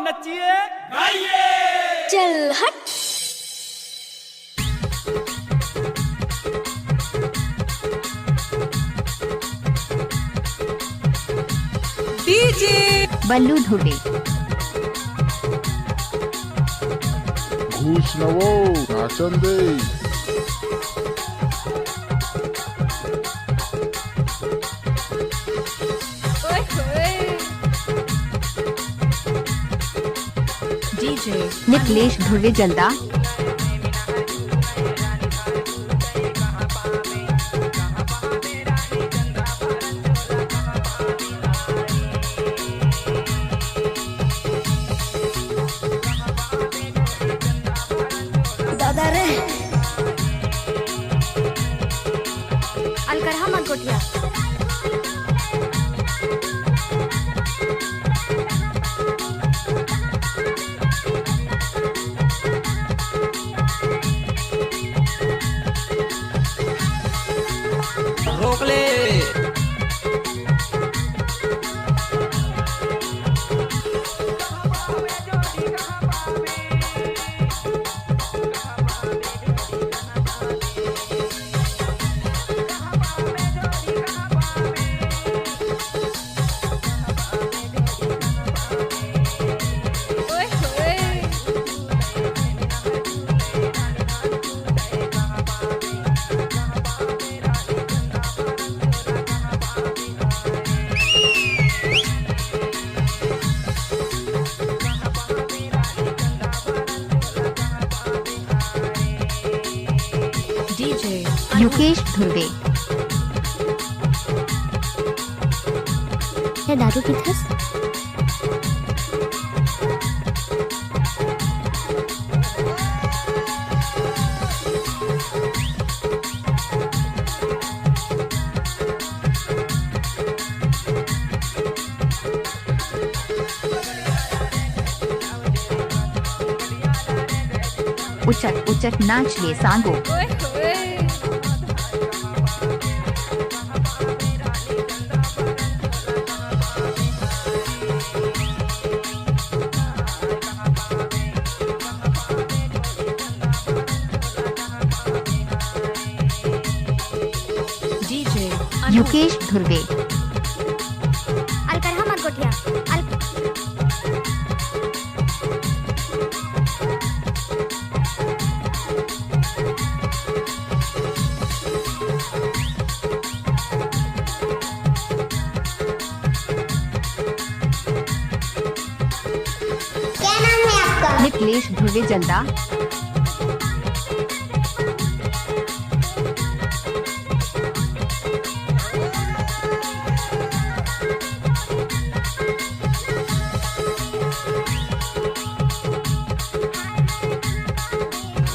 नचिए गाइए। चल हट। डीजे बल्लू धुर्वे, घूस नवो नाचन दे। ओए होए। डीजे निकलेश धुर्वे जल्दा, दादा रे अलकर हम गोटिया। रोक ले। ओए होए। डीजे युकेश धुर्वे, है दारू की थस। उचट उचट नाच ले सांगो, ओए होए। डीजे युकेश धुर्वे, अलकर हम गोटिया। क्या नाम है आपका? निकलेश धुर्वे जल्दा,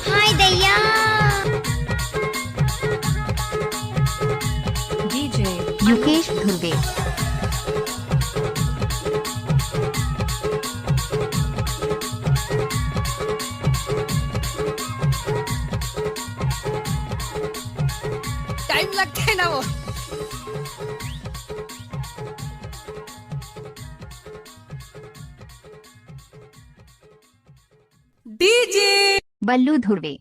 हाय दैया। डीजे युकेश धुर्वे, टाइम लगता है ना वो। डीजे बल्लू धुर्वे,